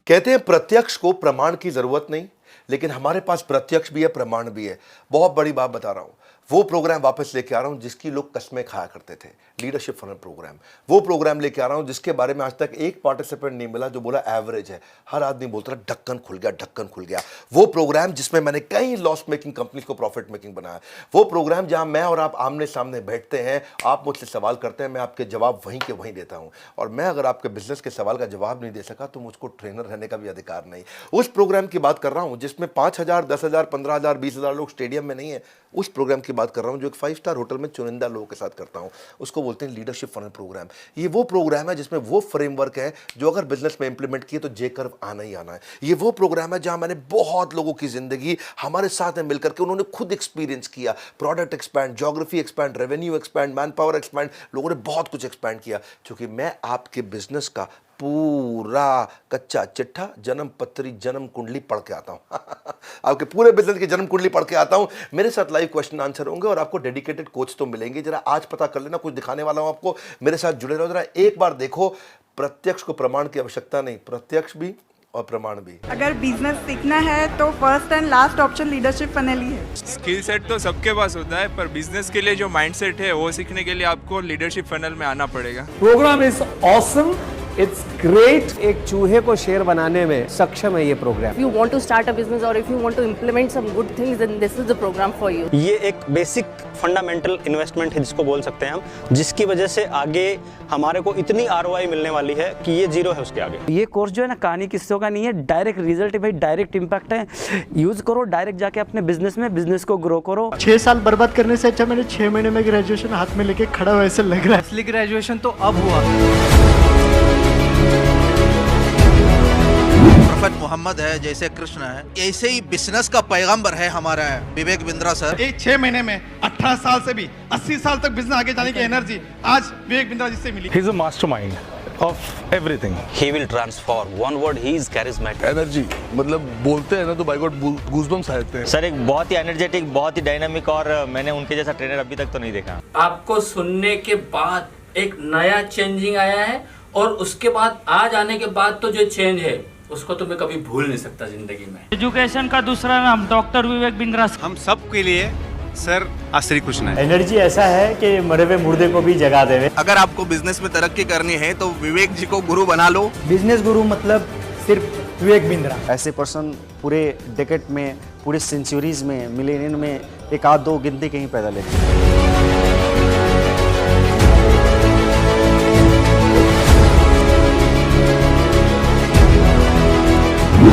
कहते हैं प्रत्यक्ष को प्रमाण की जरूरत नहीं, लेकिन हमारे पास प्रत्यक्ष भी है, प्रमाण भी है। बहुत बड़ी बात बता रहा हूं, वो प्रोग्राम वापस लेके आ रहा हूं जिसकी लोग कस्में खाया करते थे, लीडरशिप फनल प्रोग्राम। वो प्रोग्राम लेके आ रहा हूं जिसके बारे में आज तक एक पार्टिसिपेंट नहीं मिला जो बोला एवरेज है। हर आदमी बोलता रहा ढक्कन खुल गया, ढक्कन खुल गया। वो प्रोग्राम जिसमें मैंने कई लॉस मेकिंग कंपनी को प्रॉफिट मेकिंग बनाया। वो प्रोग्राम जहां मैं और आप आमने सामने बैठते हैं, आप मुझसे सवाल करते हैं, मैं आपके जवाब वहीं के वहीं देता हूं। और मैं अगर आपके बिजनेस के सवाल का जवाब नहीं दे सका तो मुझको ट्रेनर रहने का भी अधिकार नहीं। उस प्रोग्राम की बात कर रहा हूं जिसमें 5,000, 10,000, 15,000, 20,000 लोग स्टेडियम में नहीं है। उस प्रोग्राम की बात कर रहा हूं जो एक 5 स्टार होटल में चुनिंदा लोगों के साथ करता हूं। उसको बोलते हैं लीडरशिप फनल प्रोग्राम। ये वो प्रोग्राम है जिसमें वो फ्रेमवर्क है जो अगर बिजनेस में इंप्लीमेंट किए तो जे कर्व आना ही आना है। ये वो प्रोग्राम है जहां मैंने बहुत लोगों की जिंदगी हमारे साथ में मिलकर के उन्होंने खुद एक्सपीरियंस किया। Product expand, geography expand, revenue expand, man power expand, लोगों ने बहुत कुछ एक्सपैंड किया। क्योंकि मैं आपके बिजनेस का पूरा कच्चा चिट्ठा, जन्म पत्री, जन्म कुंडली पढ़ के आता हूं। आपके पूरे बिजनेस की जन्म कुंडली पढ़ के आता हूं। मेरे साथ लाइव क्वेश्चन आंसर होंगे और आपको डेडिकेटेड कोच तो मिलेंगे। जरा आज पता कर लेना, कुछ दिखाने वाला हूं आपको। मेरे साथ जुड़े रहो, जरा एक बार देखो। प्रत्यक्ष को प्रमाण की आवश्यकता नहीं, प्रत्यक्ष भी और प्रमाण भी। अगर बिजनेस सीखना है तो first and last option leadership funnel ही है। स्किल सेट तो सबके पास होता है, पर बिजनेस के लिए जो माइंडसेट है वो सीखने के लिए आपको लीडरशिप फनल में आना पड़ेगा। Program is awesome, it's great. एक चूहे को शेर बनाने में सक्षम है ये program. If you want to start a business or if you want to implement some good things, then this is the program for you. ये एक बेसिक फंडामेंटल इन्वेस्टमेंट है जिसको बोल सकते हैं हम, जिसकी वजह से आगे हमारे को इतनी ROI मिलने वाली है कि ये जीरो है उसके आगे। ये कोर्स जो है ना कहानी किस्सों का नहीं है, डायरेक्ट रिजल्ट है भाई, डायरेक्ट इम्पैक्ट है। यूज करो डायरेक्ट जाके अपने बिजनेस में, बिजनेस को ग्रो करो। 6 साल बर्बाद करने से अच्छा मैंने 6 महीने में ग्रेजुएशन हाथ में लेके खड़ा हुआ ऐसे लग रहा है। असली ग्रेजुएशन तो अब हुआ। प्रोफेट मोहम्मद है, जैसे कृष्ण है, ऐसे ही बिजनेस का पैगंबर है हमारा विवेक बिंद्रा सर। एक 6 महीने में 18 साल से भी 80 साल तक बिजनेस आगे जाने की एनर्जी आज विवेक बिंद्रा जी से मिली। He is a mastermind of everything. He will transform. One word, he is charismatic. Energy, मतलब बोलते हैं ना तो बाय गॉड गूज़बम्स आ जाते हैं। सर एक बहुत ही एनर्जेटिक, बहुत ही डायनामिक, और मैंने उनके जैसा ट्रेनर अभी तक तो नहीं देखा। आपको सुनने के बाद एक नया चेंजिंग आया है, और उसके बाद आज आने के बाद तो जो चेंज है उसको तो मैं कभी भूल नहीं सकता जिंदगी में। एजुकेशन का दूसरा नाम डॉक्टर विवेक बिंद्रा। हम सब के लिए सर श्री कृष्ण है। एनर्जी ऐसा है कि मरे हुए मुर्दे को भी जगा देवे। अगर आपको बिजनेस में तरक्की करनी है तो विवेक जी को गुरु बना लो। बिजनेस गुरु मतलब सिर्फ विवेक बिंद्रा। ऐसे पर्सन पूरे डेकेड में, पूरे सेंचुरीज में, मिलेनियम में एक आध दो गिनती कहीं पैदा लेते हैं।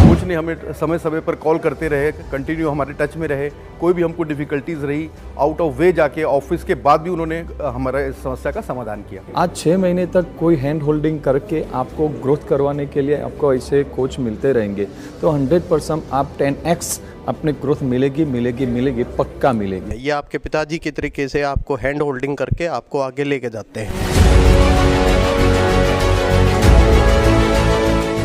कुछ नहीं, हमें समय समय पर कॉल करते रहे, कंटिन्यू हमारे टच में रहे। कोई भी हमको डिफिकल्टीज रही, आउट ऑफ वे जाके ऑफिस के बाद भी उन्होंने हमारा इस समस्या का समाधान किया। आज 6 महीने तक कोई हैंड होल्डिंग करके आपको ग्रोथ करवाने के लिए आपको ऐसे कोच मिलते रहेंगे तो 100% आप 10x अपने ग्रोथ मिलेगी, पक्का मिलेगी। ये आपके पिताजी की तरीके से आपको हैंड होल्डिंग करके आपको आगे लेके जाते हैं।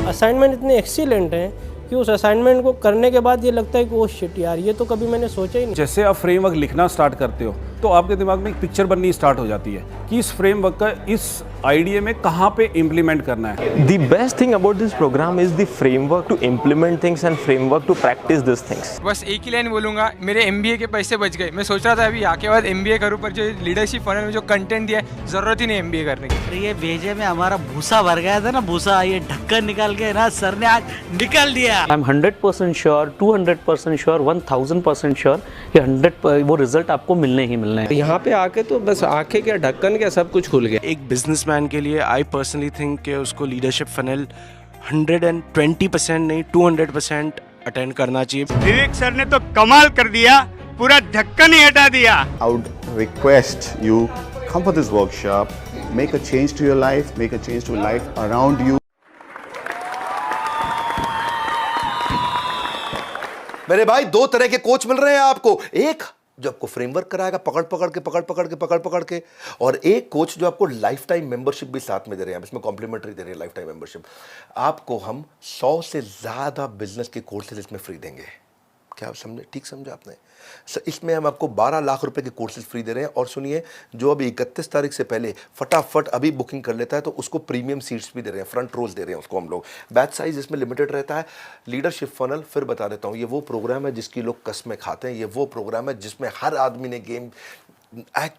असाइनमेंट इतने एक्सीलेंट हैं कि उस असाइनमेंट को करने के बाद ये लगता है कि वो शिट यार, ये तो कभी मैंने सोचा ही नहीं। जैसे आप फ्रेमवर्क लिखना स्टार्ट करते हो तो आपके दिमाग में एक पिक्चर बननी स्टार्ट हो जाती है कि इस फ्रेमवर्क का इस आइडिया में कहाँ पे इम्प्लीमेंट करना है। The best thing about this program is the framework to implement things and framework to practice these things. बस एक ही लाइन बोलूंगा, मेरे MBA के पैसे बच गए। मैं सोच रहा था अभी आके बाद MBA करूं, पर जो लीडरशिप फनल में जो कंटेंट दिया है, जरूरत ही नहीं MBA करने की। ये भेजे में हमारा भूसा भर गया था ना, भूसा, ये ढक्कन निकाल के ना सर ने आज निकाल दिया। I am 100% sure, 200% sure, 1000% sure कि 100 वो रिजल्ट आपको मिलने ही मिलना है। यहाँ पे आके तो बस आंखें क्या, ढक्कन क्या, सब कुछ खुल गया। एक बिजनेसमैन के लिए आई पर्सनली थिंक कि उसको लीडरशिप फनल 120% नहीं 200% अटेंड करना चाहिए। विवेक सर ने तो कमाल कर दिया, पूरा ढक्कन ही हटा दिया। I would request you come for this workshop, make a change to your life, make a change to life around you. मेरे भाई, 2 तरह के कोच मिल रहे हैं आपको। एक जो आपको फ्रेमवर्क कराएगा पकड़ के, और एक कोच जो आपको लाइफ टाइम मेंबरशिप भी साथ में दे रहे हैं। इसमें कॉम्प्लीमेंट्री दे रहे हैं लाइफ टाइम मेंबरशिप। आपको हम 100 से ज्यादा बिजनेस के कोर्सेज इसमें फ्री देंगे। क्या आप समझे? ठीक समझा आपने? इसमें हम आपको 12 लाख रुपए के कोर्सेज फ्री दे रहे हैं। और सुनिए, जो अभी 31 तारीख से पहले फटाफट अभी बुकिंग कर लेता है तो उसको प्रीमियम सीट्स भी दे रहे हैं, फ्रंट रोज दे रहे हैं उसको हम लोग। बैच साइज इसमें लिमिटेड रहता है। लीडरशिप फनल फिर बता देता हूँ, ये वो प्रोग्राम है जिसकी लोग कसमें खाते हैं। ये वो प्रोग्राम है जिसमें हर आदमी ने गेम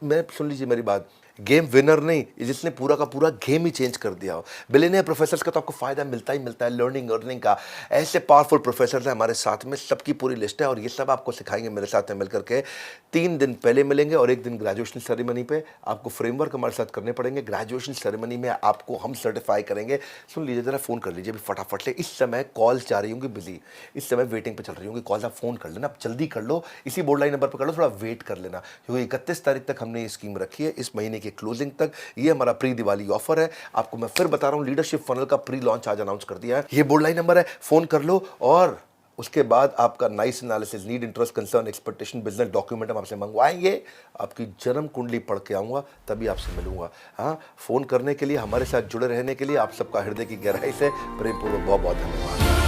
मैं सुन लीजिए मेरी बात, गेम विनर नहीं, जिसने पूरा का पूरा गेम ही चेंज कर दिया हो। बिलियनियर प्रोफेसर्स का तो आपको फायदा मिलता ही मिलता है, लर्निंग अर्निंग का। ऐसे पावरफुल प्रोफेसर्स हैं हमारे साथ में, सबकी पूरी लिस्ट है और ये सब आपको सिखाएंगे मेरे साथ में मिलकर के। 3 दिन पहले मिलेंगे और 1 दिन ग्रेजुएशन सेरेमनी पे। आपको फ्रेमवर्क हमारे साथ करने पड़ेंगे। ग्रेजुएशन सेरेमनी में आपको हम सर्टिफाई करेंगे। सुन लीजिए जरा, फोन कर लीजिए अभी फटाफट से। इस समय कॉल्स जा रही होंगी बिजी, इस समय वेटिंग पे चल रही होंगी कॉल्स। आप फोन कर लेना, आप जल्दी कर लो, इसी बोर्ड लाइन नंबर पर कर लो, थोड़ा वेट कर लेना क्योंकि 31 तारीख तक हमने ये स्कीम रखी है, इस महीने की क्लोजिंग तक। ये हमारा प्री दिवाली ऑफर है। आपको मैं फिर बता रहा हूं, लीडरशिप फनल का प्री लॉन्च आज अनाउंस कर दिया है। ये बोर्ड लाइन नंबर है, फोन कर लो। और उसके बाद आपका nice analysis, need, interest, concern, expectation, business document हम आपसे मंगवाएंगे। आपकी जन्म कुंडली पढ़ के आऊँगा, तभी आपसे मिलूंगा। हाँ, फोन करने के लिए, हमारे साथ जुड़े रहने के लिए आप सबका हृदय की गहराई से प्रेमपूर्वक बहुत बहुत धन्यवाद।